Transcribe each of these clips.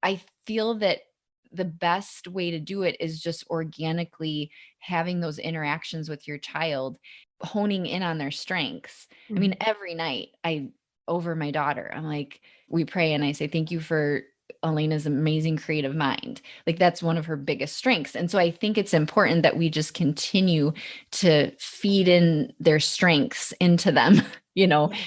I feel that the best way to do it is just organically having those interactions with your child, honing in on their strengths. I mean, every night over my daughter, I'm like, we pray and I say, thank you for Elena's amazing creative mind. Like that's one of her biggest strengths. And so I think it's important that we just continue to feed in their strengths into them,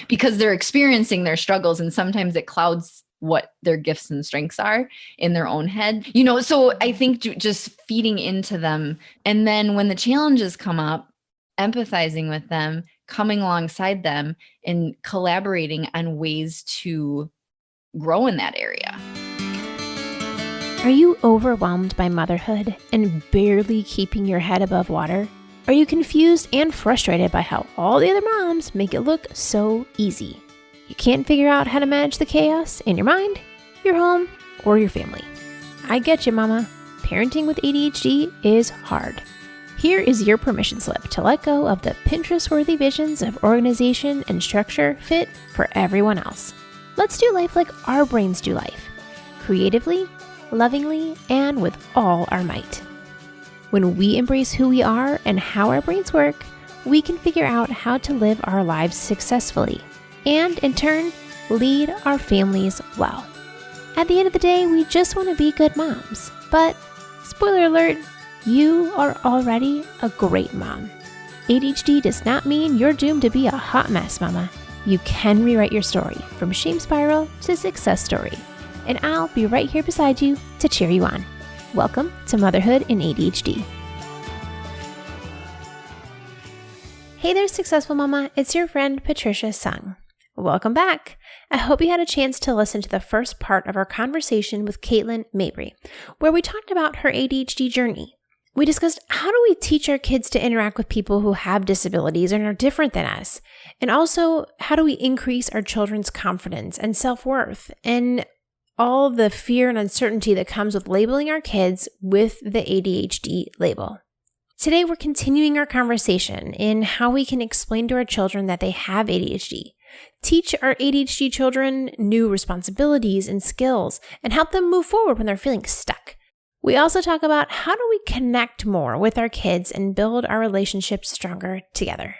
because they're experiencing their struggles and sometimes it clouds what their gifts and strengths are in their own head, so I think just feeding into them. And then when the challenges come up, empathizing with them, coming alongside them and collaborating on ways to grow in that area. Are you overwhelmed by motherhood and barely keeping your head above water? Are you confused and frustrated by how all the other moms make it look so easy? You can't figure out how to manage the chaos in your mind, your home, or your family. I get you, mama. Parenting with ADHD is hard. Here is your permission slip to let go of the Pinterest-worthy visions of organization and structure fit for everyone else. Let's do life like our brains do life. Creatively, lovingly, and with all our might. When we embrace who we are and how our brains work, we can figure out how to live our lives successfully and, in turn, lead our families well. At the end of the day, we just want to be good moms. But, spoiler alert, you are already a great mom. ADHD does not mean you're doomed to be a hot mess, mama. You can rewrite your story from shame spiral to success story. And I'll be right here beside you to cheer you on. Welcome to Motherhood in ADHD. Hey there, successful mama. It's your friend Patricia Sung. Welcome back. I hope you had a chance to listen to the first part of our conversation with Katelyn Mabry, where we talked about her ADHD journey. We discussed how do we teach our kids to interact with people who have disabilities and are different than us, and also how do we increase our children's confidence and self-worth, and all the fear and uncertainty that comes with labeling our kids with the ADHD label. Today, we're continuing our conversation in how we can explain to our children that they have ADHD, teach our ADHD children new responsibilities and skills, and help them move forward when they're feeling stuck. We also talk about how do we connect more with our kids and build our relationships stronger together.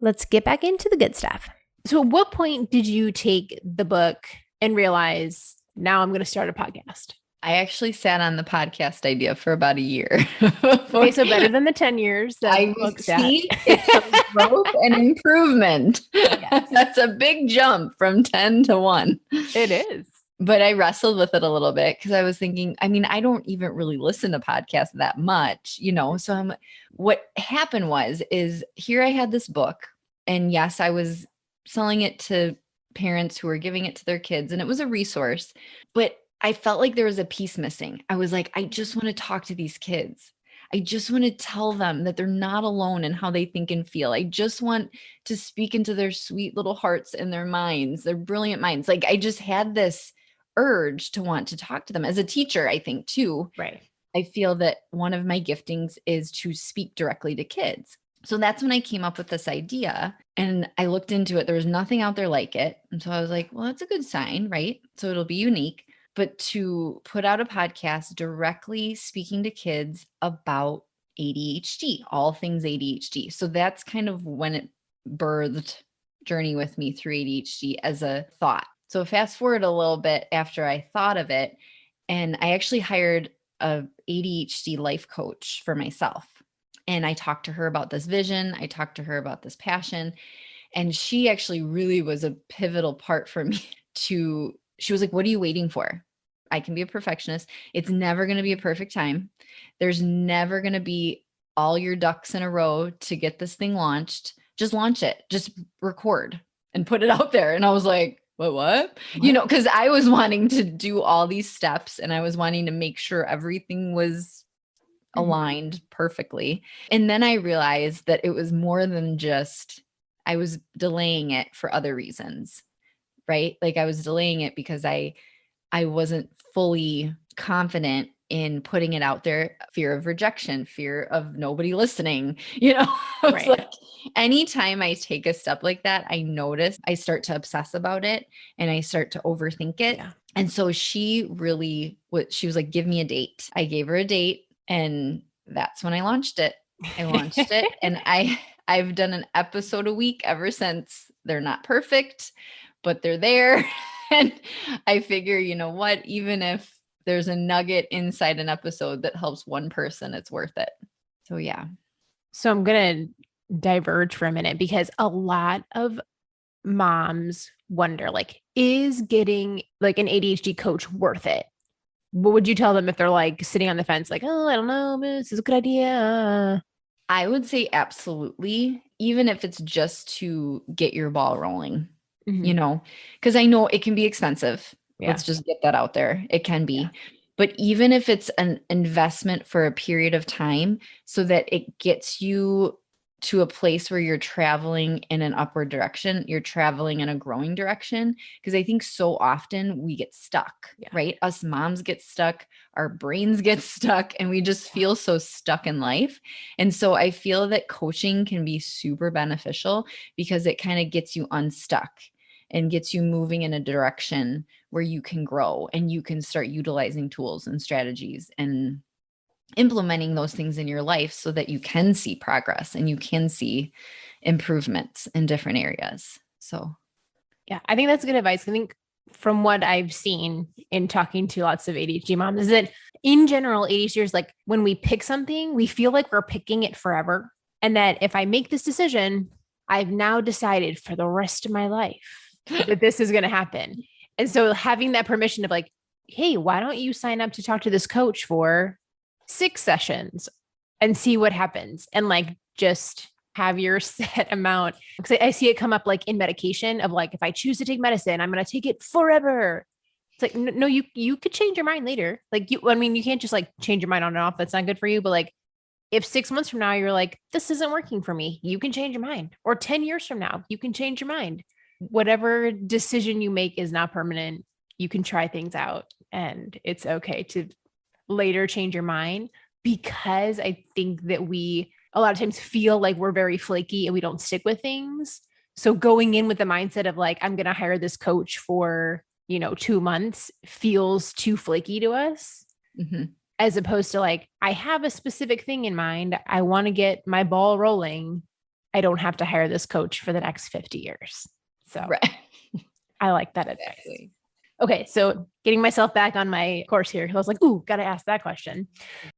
Let's get back into the good stuff. So at what point did you take the book and realize, now I'm going to start a podcast? I actually sat on the podcast idea for about a year. Okay, so better than the 10 years that I see it's growth and improvement. Yes. That's a big jump from 10 to 1. It is. But I wrestled with it a little bit because I was thinking, I don't even really listen to podcasts that much, so what happened is here I had this book, and yes, I was selling it to parents who were giving it to their kids, and it was a resource, but I felt like there was a piece missing. I was like, I just want to talk to these kids. I just want to tell them that they're not alone in how they think and feel. I just want to speak into their sweet little hearts and their minds, their brilliant minds. Like I just had this urge to want to talk to them. As a teacher, I think too. Right. I feel that one of my giftings is to speak directly to kids. So that's when I came up with this idea and I looked into it. There was nothing out there like it. And so I was like, well, that's a good sign, right? So it'll be unique. But to put out a podcast directly speaking to kids about ADHD, all things ADHD. So that's kind of when it birthed Journey with Me through ADHD as a thought. So fast forward a little bit after I thought of it, and I actually hired a ADHD life coach for myself. And I talked to her about this vision. I talked to her about this passion. And she actually really was a pivotal part for me she was like, what are you waiting for? I can be a perfectionist. It's never going to be a perfect time. There's never going to be all your ducks in a row to get this thing launched. Just launch it. Just record and put it out there. And I was like, what? Because I was wanting to do all these steps and I was wanting to make sure everything was aligned perfectly. And then I realized that it was more than just, I was delaying it for other reasons, right? Like I was delaying it because I wasn't fully confident in putting it out there. Fear of rejection, fear of nobody listening, It's like anytime I take a step like that, I notice I start to obsess about it and I start to overthink it. Yeah. And so she was like, give me a date. I gave her a date, and that's when I launched it. And I've done an episode a week ever since. They're not perfect, but they're there. And I figure, you know what, even if there's a nugget inside an episode that helps one person, it's worth it. So yeah. So I'm going to diverge for a minute, because a lot of moms wonder, like, is getting like an ADHD coach worth it? What would you tell them if they're like sitting on the fence, like, oh, I don't know, this is a good idea? I would say absolutely, even if it's just to get your ball rolling, you know, because I know it can be expensive. Yeah. Let's just get that out there. It can be. Yeah. But even if it's an investment for a period of time so that it gets you to a place where you're traveling in an upward direction, you're traveling in a growing direction. Because I think so often we get stuck, right? Us moms get stuck, our brains get stuck, and we just feel so stuck in life. And so I feel that coaching can be super beneficial because it kind of gets you unstuck and gets you moving in a direction where you can grow and you can start utilizing tools and strategies and implementing those things in your life so that you can see progress and you can see improvements in different areas. So, yeah, I think that's good advice. I think from what I've seen in talking to lots of ADHD moms is that in general, ADHDers, like when we pick something, we feel like we're picking it forever. And that if I make this decision, I've now decided for the rest of my life that this is going to happen. And so having that permission of like, hey, why don't you sign up to talk to this coach for 6 sessions and see what happens, and like just have your set amount. Because I see it come up like in medication of like, if I choose to take medicine, I'm going to take it forever. It's like, no, you could change your mind later. Like you can't just like change your mind on and off. That's not good for you. But like, if 6 months from now, you're like, this isn't working for me, you can change your mind. Or 10 years from now, you can change your mind. Whatever decision you make is not permanent. You can try things out, and it's okay to later change your mind, because I think that we a lot of times feel like we're very flaky and we don't stick with things. So going in with the mindset of like, I'm going to hire this coach for, 2 months feels too flaky to us, as opposed to like, I have a specific thing in mind. I want to get my ball rolling. I don't have to hire this coach for the next 50 years. So right. I like that advice. Exactly. Okay, so getting myself back on my course here, because I was like, ooh, got to ask that question.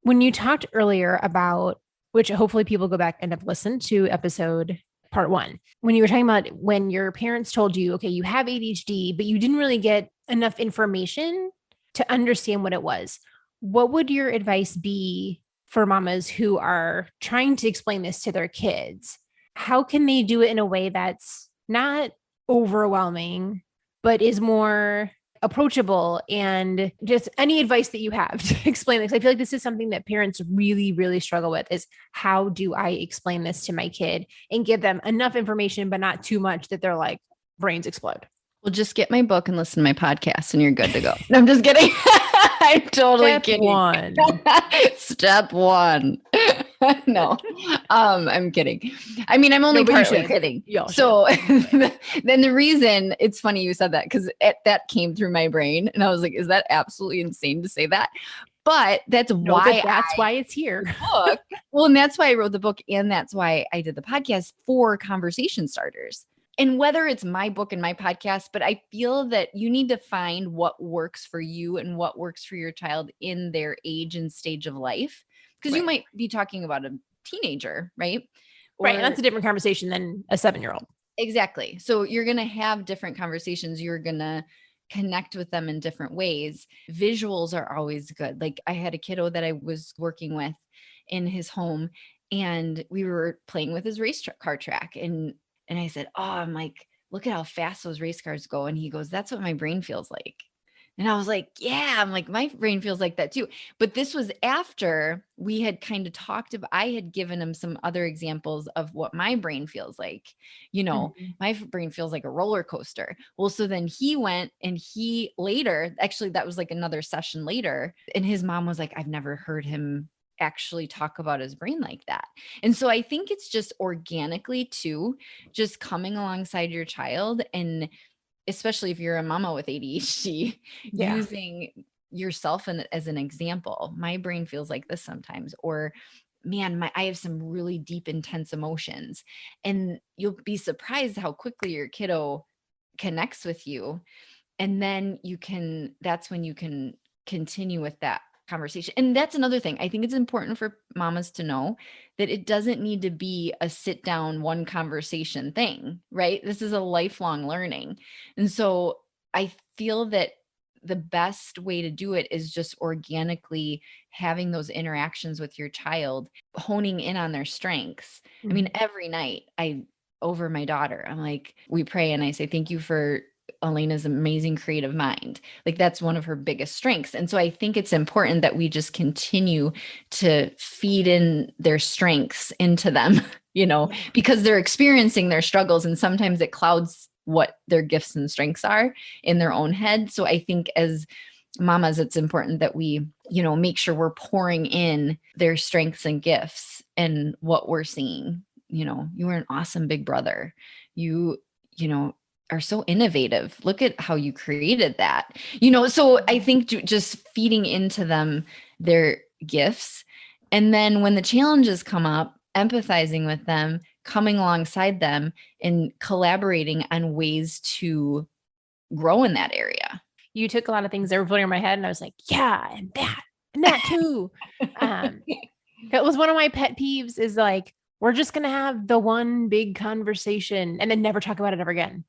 When you talked earlier about, which hopefully people go back and have listened to episode part 1, when you were talking about when your parents told you, okay, you have ADHD, but you didn't really get enough information to understand what it was. What would your advice be for mamas who are trying to explain this to their kids? How can they do it in a way that's not overwhelming, but is more approachable? And just any advice that you have to explain this. I feel like this is something that parents really, really struggle with, is how do I explain this to my kid and give them enough information, but not too much that they're like brains explode. Well, just get my book and listen to my podcast and you're good to go. No, I'm just kidding. I'm totally kidding. Step one. No, I'm kidding. I mean, I'm only partly kidding. So then the reason it's funny you said that, because that came through my brain and I was like, is that absolutely insane to say that? But that's why it's here. Book. Well, and that's why I wrote the book. And that's why I did the podcast, for conversation starters. And whether it's my book and my podcast, but I feel that you need to find what works for you and what works for your child in their age and stage of life. Because you might be talking about a teenager, right? Right. And that's a different conversation than a 7-year-old. Exactly. So you're going to have different conversations. You're going to connect with them in different ways. Visuals are always good. Like I had a kiddo that I was working with in his home, and we were playing with his race car track. And I said, oh, I'm like, look at how fast those race cars go. And he goes, that's what my brain feels like. And I was like, yeah, I'm like, my brain feels like that too. But this was after we had kind of talked about, I had given him some other examples of what my brain feels like. My brain feels like a roller coaster. Well, so then he went and he later, actually, that was like another session later. And his mom was like, I've never heard him actually talk about his brain like that. And so I think it's just organically too, just coming alongside your child and especially if you're a mama with ADHD, Yeah. using yourself as an example. My brain feels like this sometimes, or man, I have some really deep, intense emotions. And you'll be surprised how quickly your kiddo connects with you. And then that's when you can continue with that conversation. And that's another thing. I think it's important for mamas to know that it doesn't need to be a sit down, one conversation thing, right? This is a lifelong learning. And so I feel that the best way to do it is just organically having those interactions with your child, honing in on their strengths. I mean, every night over my daughter, I'm like, we pray and I say, thank you for Elena's amazing creative mind. Like that's one of her biggest strengths. And so I think it's important that we just continue to feed in their strengths into them, because they're experiencing their struggles and sometimes it clouds what their gifts and strengths are in their own head. So I think as mamas, it's important that we, make sure we're pouring in their strengths and gifts and what we're seeing. You are an awesome big brother. You are so innovative. Look at how you created that. So I think just feeding into them their gifts. And then when the challenges come up, empathizing with them, coming alongside them and collaborating on ways to grow in that area. You took a lot of things that were floating in my head and I was like, yeah, and that too. That was one of my pet peeves is like, we're just going to have the one big conversation and then never talk about it ever again.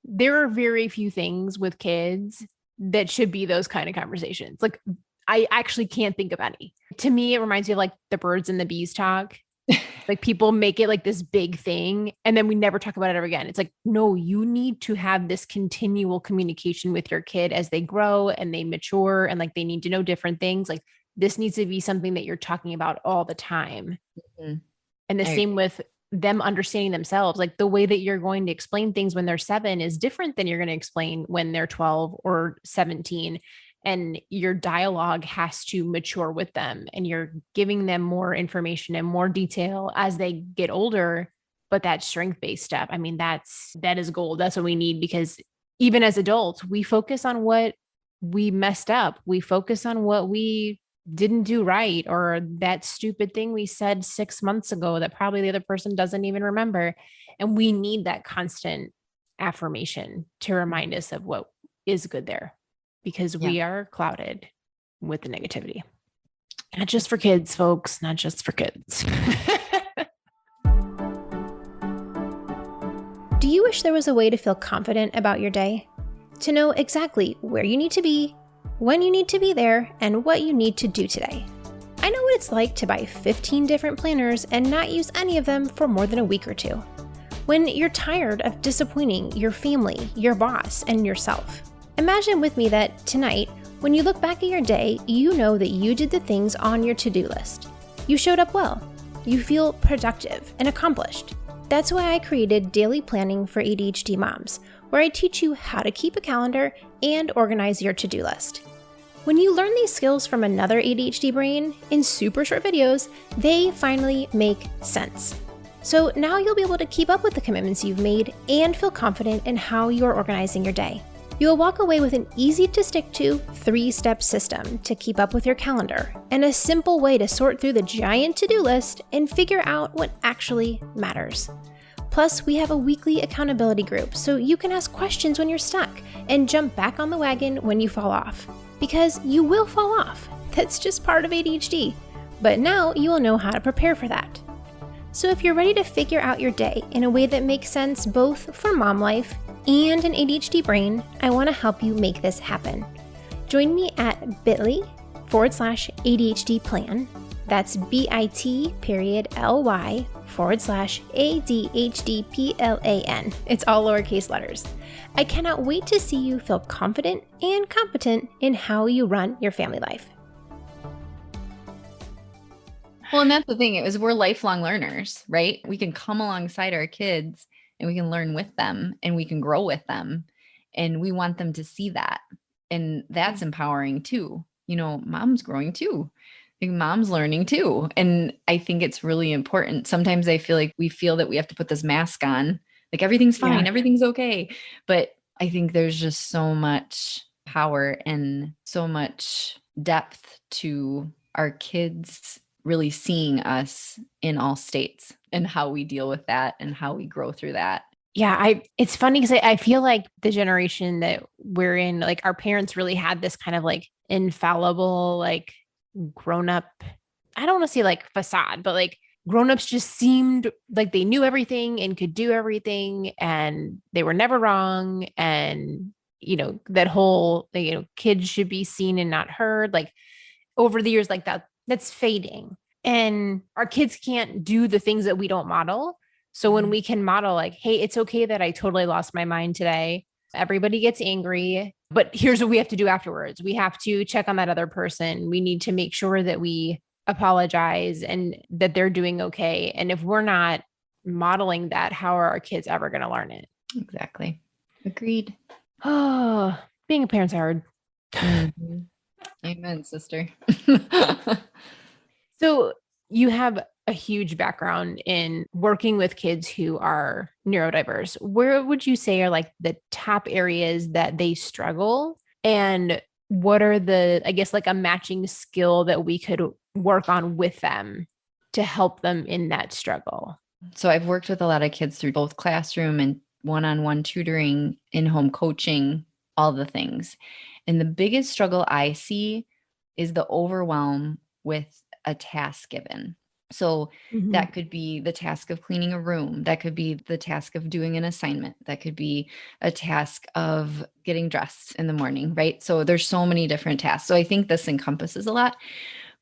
There are very few things with kids that should be those kind of conversations. Like I actually can't think of any. To me, it reminds me of like the birds and the bees talk. Like people make it like this big thing and then we never talk about it ever again. It's like, no, you need to have this continual communication with your kid as they grow and they mature and like they need to know different things. Like this needs to be something that you're talking about all the time. Mm-hmm. And the same with them understanding themselves. Like the way that you're going to explain things when they're 7 is different than you're going to explain when they're 12 or 17. And your dialogue has to mature with them and you're giving them more information and more detail as they get older. But that strength-based stuff, I mean, that is gold. That's what we need because even as adults, we focus on what we messed up. We focus on what we didn't do right or that stupid thing we said 6 months ago that probably the other person doesn't even remember. And we need that constant affirmation to remind us of what is good there. Because we are clouded with the negativity. Not just for kids, folks, not just for kids. Do you wish there was a way to feel confident about your day? To know exactly where you need to be, when you need to be there, and what you need to do today? I know what it's like to buy 15 different planners and not use any of them for more than a week or two. When you're tired of disappointing your family, your boss, and yourself. Imagine with me that tonight, when you look back at your day, you know that you did the things on your to-do list. You showed up well. You feel productive and accomplished. That's why I created Daily Planning for ADHD Moms, where I teach you how to keep a calendar and organize your to-do list. When you learn these skills from another ADHD brain in super short videos, they finally make sense. So now you'll be able to keep up with the commitments you've made and feel confident in how you're organizing your day. You'll walk away with an easy-to-stick-to 3-step system to keep up with your calendar and a simple way to sort through the giant to-do list and figure out what actually matters. Plus, we have a weekly accountability group so you can ask questions when you're stuck and jump back on the wagon when you fall off. Because you will fall off. That's just part of ADHD. But now you will know how to prepare for that. So if you're ready to figure out your day in a way that makes sense both for mom life and an ADHD brain, I want to help you make this happen. Join me at bit.ly/ADHD plan. That's bit.ly/ADHD plan. It's all lowercase letters. I cannot wait to see you feel confident and competent in how you run your family life. Well, and that's the thing, we're lifelong learners, right? We can come alongside our kids and we can learn with them and we can grow with them. And we want them to see that. And that's empowering too. Mom's growing too. I think mom's learning too. And I think it's really important. Sometimes I feel like we feel that we have to put this mask on, like everything's fine, everything's okay. But I think there's just so much power and so much depth to our kids really seeing us in all states and how we deal with that and how we grow through that. Yeah, it's funny because I feel like the generation that we're in, like our parents really had this kind of like infallible, like grown up, I don't want to say like facade, but like grown-ups just seemed like they knew everything and could do everything and they were never wrong. And, that whole, kids should be seen and not heard. Like over the years, like that's fading. And our kids can't do the things that we don't model. So when we can model like, hey, it's okay that I totally lost my mind today. Everybody gets angry, but here's what we have to do afterwards. We have to check on that other person. We need to make sure that we apologize and that they're doing okay. And if we're not modeling that, how are our kids ever going to learn it? Exactly. Agreed. Oh, being a parent's hard. Mm-hmm. Amen, sister. So you have a huge background in working with kids who are neurodiverse. Where would you say are like the top areas that they struggle? And what are the, I guess, like a matching skill that we could work on with them to help them in that struggle? So I've worked with a lot of kids through both classroom and one-on-one tutoring, in-home coaching, all the things. And the biggest struggle I see is the overwhelm with a task given. So that could be the task of cleaning a room. That could be the task of doing an assignment. That could be a task of getting dressed in the morning, right? So there's so many different tasks. So I think this encompasses a lot,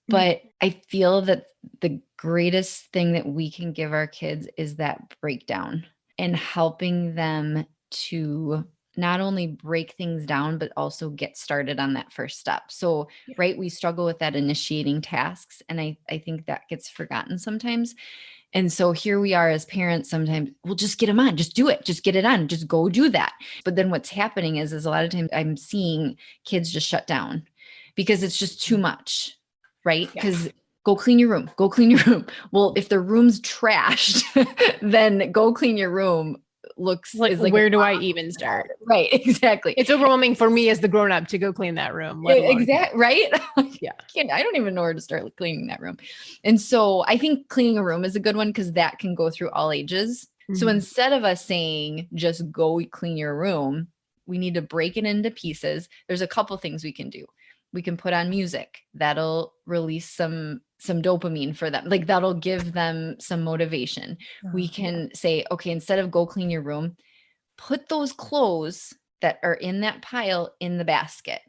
but I feel that the greatest thing that we can give our kids is that breakdown and helping them to not only break things down, but also get started on that first step. So, right, we struggle with that initiating tasks. And I think that gets forgotten sometimes. And so here we are as parents, sometimes we'll just get them on, just do it, just get it on, just go do that. But then what's happening is a lot of times I'm seeing kids just shut down because it's just too much, right? Because go clean your room, go clean your room. Well, if the room's trashed, then go clean your room looks like where do I even start? Right, exactly. It's overwhelming for me as the grown-up to go clean that room. Exactly, right? Yeah. I don't even know where to start cleaning that room. And so I think cleaning a room is a good one because that can go through all ages. So instead of us saying just go clean your room, we need to break it into pieces. There's a couple things we can do. We can put on music that'll release some dopamine for them. Like that'll give them some motivation. We can say, okay, instead of go clean your room, put those clothes that are in that pile in the basket,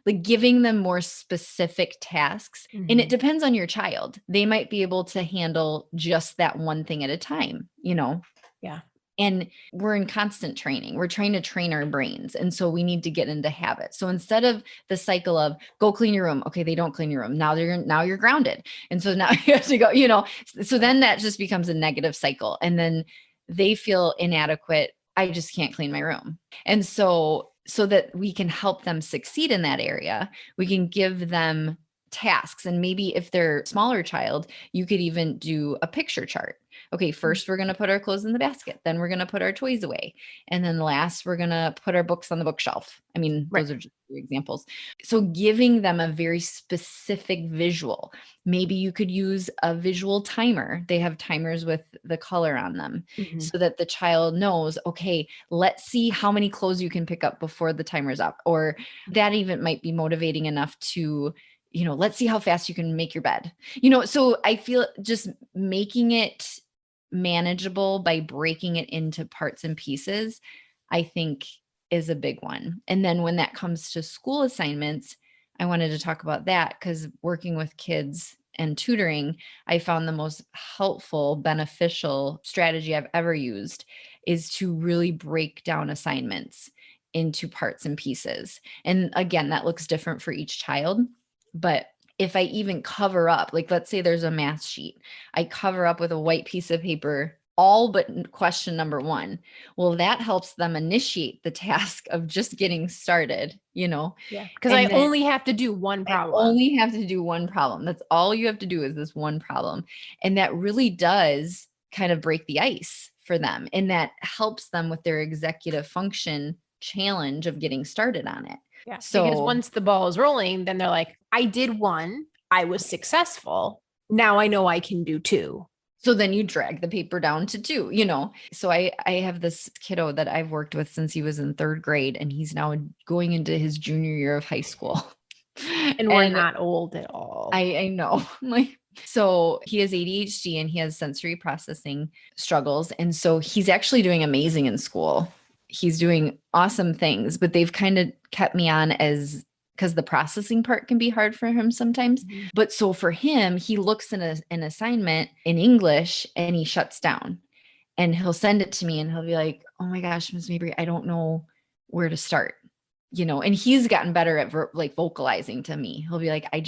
like giving them more specific tasks. And it depends on your child. They might be able to handle just that one thing at a time, Yeah. And we're in constant training. We're trying to train our brains. And so we need to get into habits. So instead of the cycle of go clean your room, okay, they don't clean your room. Now you're grounded. And so now you have to go, so then that just becomes a negative cycle. And then they feel inadequate. I just can't clean my room. And so that we can help them succeed in that area, we can give them tasks. And maybe if they're a smaller child, you could even do a picture chart. Okay, first we're going to put our clothes in the basket. Then we're going to put our toys away. And then last, we're going to put our books on the bookshelf. I mean, those are just two examples. So giving them a very specific visual. Maybe you could use a visual timer. They have timers with the color on them so that the child knows, okay, let's see how many clothes you can pick up before the timer's up. Or that even might be motivating enough to, let's see how fast you can make your bed. So I feel just making it manageable by breaking it into parts and pieces, I think is a big one. And then when that comes to school assignments, I wanted to talk about that because working with kids and tutoring, I found the most helpful, beneficial strategy I've ever used is to really break down assignments into parts and pieces. And again, that looks different for each child, but if I even cover up, like let's say there's a math sheet, I cover up with a white piece of paper, all but question number 1. Well, that helps them initiate the task of just getting started, Yeah. Because I only have to do one problem. Only have to do one problem. That's all you have to do is this one problem. And that really does kind of break the ice for them. And that helps them with their executive function challenge of getting started on it. Yeah. So because once the ball is rolling, then they're like, I did one, I was successful. Now I know I can do two. So then you drag the paper down to 2, you know? So I have this kiddo that I've worked with since he was in 3rd grade, and he's now going into his junior year of high school. And we're not old at all. I know. So he has ADHD and he has sensory processing struggles. And so he's actually doing amazing in school. He's doing awesome things, but they've kind of kept me on because the processing part can be hard for him sometimes. Mhm. But so for him, he looks in an assignment in English and he shuts down, and he'll send it to me and he'll be like, oh my gosh, Ms. Mabry, I don't know where to start, you know? And he's gotten better at vocalizing to me. He'll be like, I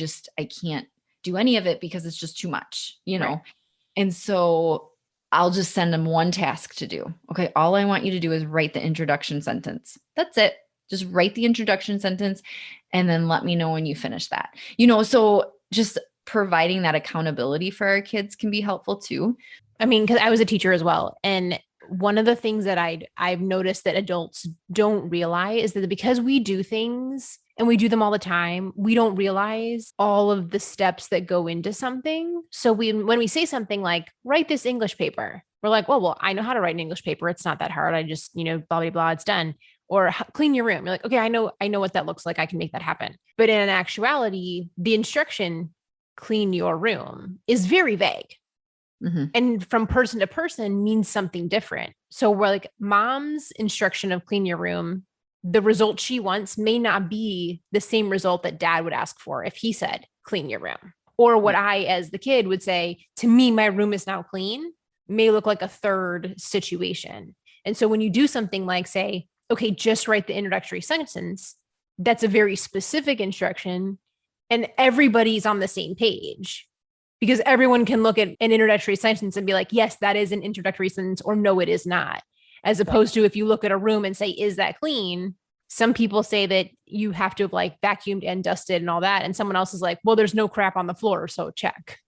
can't do any of it because it's just too much, you know? Right. And so I'll just send him one task to do. Okay. All I want you to do is write the introduction sentence. That's it. Just write the introduction sentence and then let me know when you finish that, you know? So just providing that accountability for our kids can be helpful too. I mean, because I was a teacher as well. And one of the things that I've noticed that adults don't realize is that because we do things and we do them all the time, we don't realize all of the steps that go into something. So when we say something like, write this English paper, we're like, well, I know how to write an English paper. It's not that hard. I just, blah, blah, blah, it's done. Or clean your room. You're like, okay, I know what that looks like. I can make that happen. But in actuality, the instruction, clean your room, is very vague. Mm-hmm. And from person to person means something different. So we're like, mom's instruction of clean your room, the result she wants may not be the same result that dad would ask for if he said, clean your room. Or what I, as the kid, would say, to me, my room is now clean, may look like a third situation. And so when you do something like say, okay, just write the introductory sentence, that's a very specific instruction and everybody's on the same page. Because everyone can look at an introductory sentence and be like, yes, that is an introductory sentence, or no, it is not. As opposed to if you look at a room and say, is that clean? Some people say that you have to have like vacuumed and dusted and all that. And someone else is like, well, there's no crap on the floor, so check.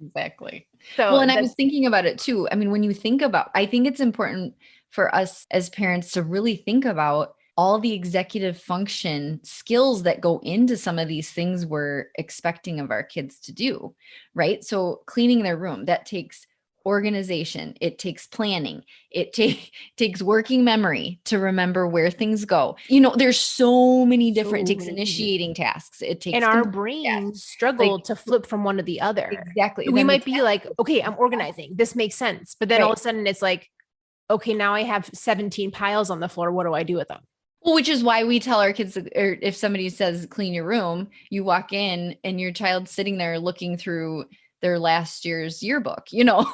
Exactly. So, well, and I was thinking about it too. I mean, when you think about, I think it's important for us as parents to really think about all the executive function skills that go into some of these things we're expecting of our kids to do, right? So cleaning their room, that takes organization. It takes planning. It takes working memory to remember where things go. There's so many different, it takes initiating tasks. It takes, and our brains struggle to flip from one to the other. Exactly. We might be like, okay, I'm organizing. This makes sense. But then all of a sudden it's like, okay, now I have 17 piles on the floor. What do I do with them? Well, which is why we tell our kids, or if somebody says clean your room, you walk in and your child's sitting there looking through their last year's yearbook, because,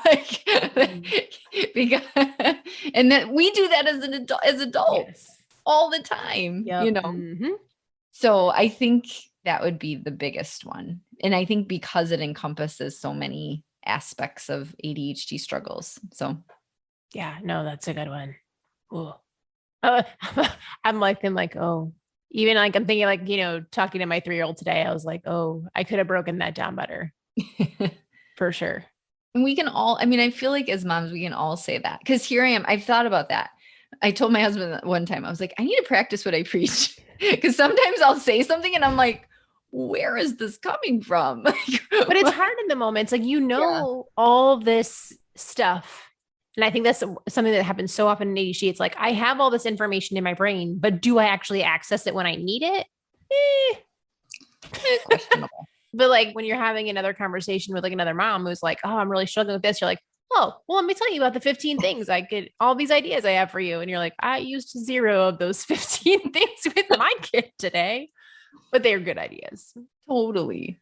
and that we do that as adults all the time, Mm-hmm. So I think that would be the biggest one. And I think because it encompasses so many aspects of ADHD struggles. So yeah, no, that's a good one. Ooh. I'm like, oh, even like, I'm thinking like, talking to my 3-year-old today, I was like, oh, I could have broken that down better. For sure. And we can all, I feel like as moms, we can all say that, because here I am. I've thought about that. I told my husband that one time, I was like, I need to practice what I preach, because sometimes I'll say something and I'm like, where is this coming from? But it's hard in the moment. It's like, all this stuff. And I think that's something that happens so often in ADHD. It's like, I have all this information in my brain, but do I actually access it when I need it? Questionable. But like when you're having another conversation with like another mom who's like, oh, I'm really struggling with this. You're like, oh, well, let me tell you about the 15 things all these ideas I have for you. And you're like, I used 0 of those 15 things with my kid today, but they're good ideas. Totally.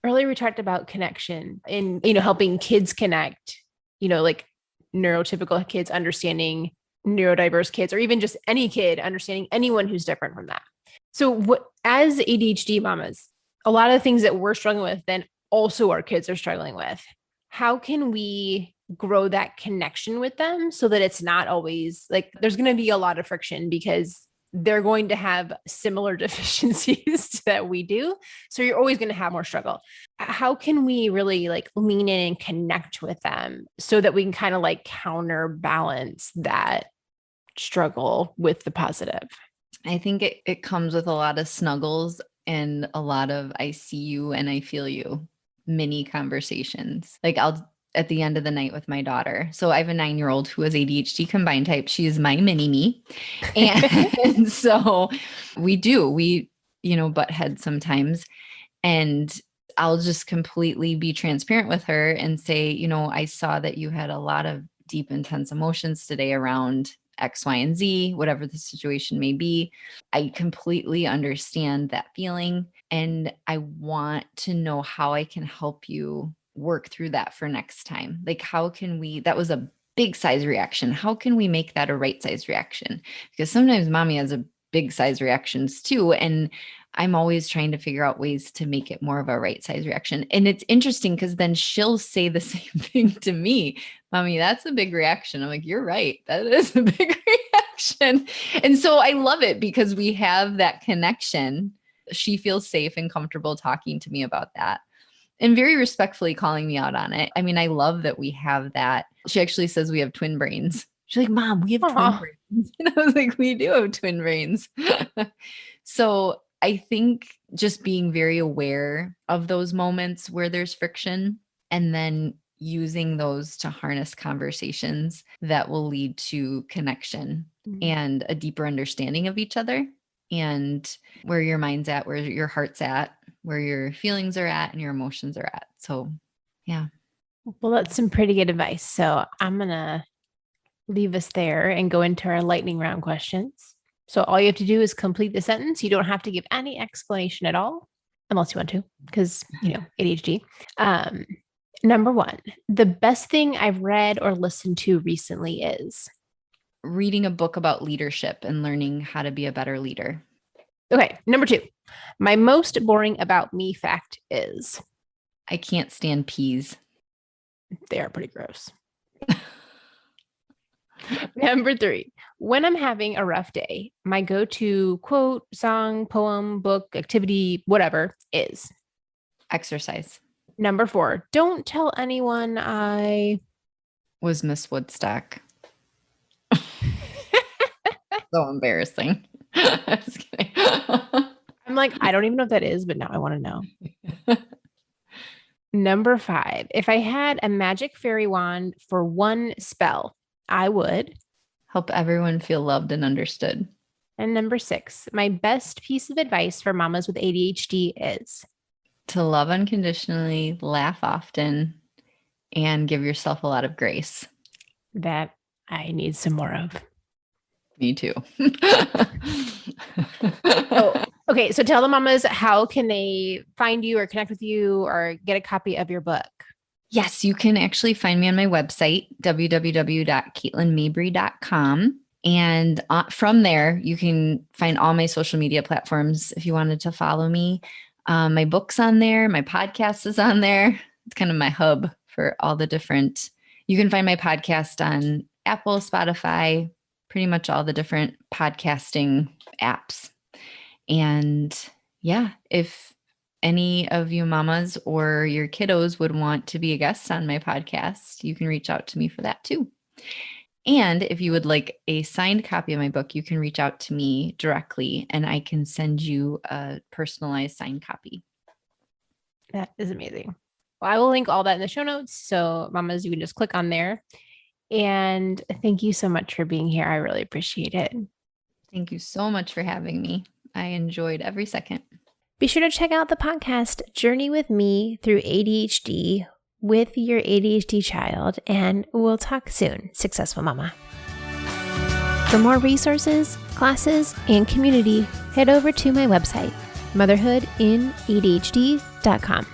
Earlier, we talked about connection and, helping kids connect, like neurotypical kids understanding neurodiverse kids, or even just any kid understanding anyone who's different from that. So as ADHD mamas, a lot of the things that we're struggling with, then also our kids are struggling with. How can we grow that connection with them so that it's not always like there's going to be a lot of friction because they're going to have similar deficiencies that we do. So you're always going to have more struggle. How can we really like lean in and connect with them so that we can kind of like counterbalance that struggle with the positive? I think it comes with a lot of snuggles and a lot of I see you and I feel you mini conversations. Like I'll at the end of the night with my daughter. So I have a 9-year-old who is ADHD combined type. She is my mini me. And so we butt heads sometimes. And I'll just completely be transparent with her and say, I saw that you had a lot of deep, intense emotions today around X, Y, and Z, whatever the situation may be. I completely understand that feeling. And I want to know how I can help you work through that for next time. Like, that was a big size reaction. How can we make that a right size reaction? Because sometimes mommy has a big size reactions too. And I'm always trying to figure out ways to make it more of a right size reaction. And it's interesting because then she'll say the same thing to me. Mommy, that's a big reaction. I'm like, you're right. That is a big reaction. And so I love it because we have that connection. She feels safe and comfortable talking to me about that and very respectfully calling me out on it. I mean, I love that we have that. She actually says we have twin brains. She's like, Mom, we have twin brains. And I was like, we do have twin brains. So I think just being very aware of those moments where there's friction and then using those to harness conversations that will lead to connection and a deeper understanding of each other and where your mind's at, where your heart's at, where your feelings are at and your emotions are at. So, yeah. Well, that's some pretty good advice. So I'm going to leave us there and go into our lightning round questions. So all you have to do is complete the sentence. You don't have to give any explanation at all, unless you want to, because, ADHD. Number 1, the best thing I've read or listened to recently is? Reading a book about leadership and learning how to be a better leader. Okay. Number 2, my most boring about me fact is? I can't stand peas. They are pretty gross. Number 3, when I'm having a rough day, my go-to quote, song, poem, book, activity, whatever is? Exercise. Number 4, don't tell anyone I was Miss Woodstock. So embarrassing. Just kidding. I'm like, I don't even know what that is, but now I want to know. Number 5, if I had a magic fairy wand for one spell, I would help everyone feel loved and understood. And number 6, my best piece of advice for mamas with ADHD is? To love unconditionally, laugh often, and give yourself a lot of grace. That I need some more of. Me too. Oh, okay. So tell the mamas, how can they find you or connect with you or get a copy of your book? Yes, you can actually find me on my website, www.katelynmabry.com. And from there, you can find all my social media platforms if you wanted to follow me. My book's on there. My podcast is on there. It's kind of my hub for all the different. You can find my podcast on Apple, Spotify, pretty much all the different podcasting apps. And yeah, if any of you mamas or your kiddos would want to be a guest on my podcast, you can reach out to me for that too. And if you would like a signed copy of my book, you can reach out to me directly and I can send you a personalized signed copy. That is amazing. Well, I will link all that in the show notes. So mamas, you can just click on there. And thank you so much for being here. I really appreciate it. Thank you so much for having me. I enjoyed every second. Be sure to check out the podcast Journey with Me through ADHD with your ADHD child, and we'll talk soon, Successful Mama. For more resources, classes, and community, head over to my website, motherhoodinadhd.com.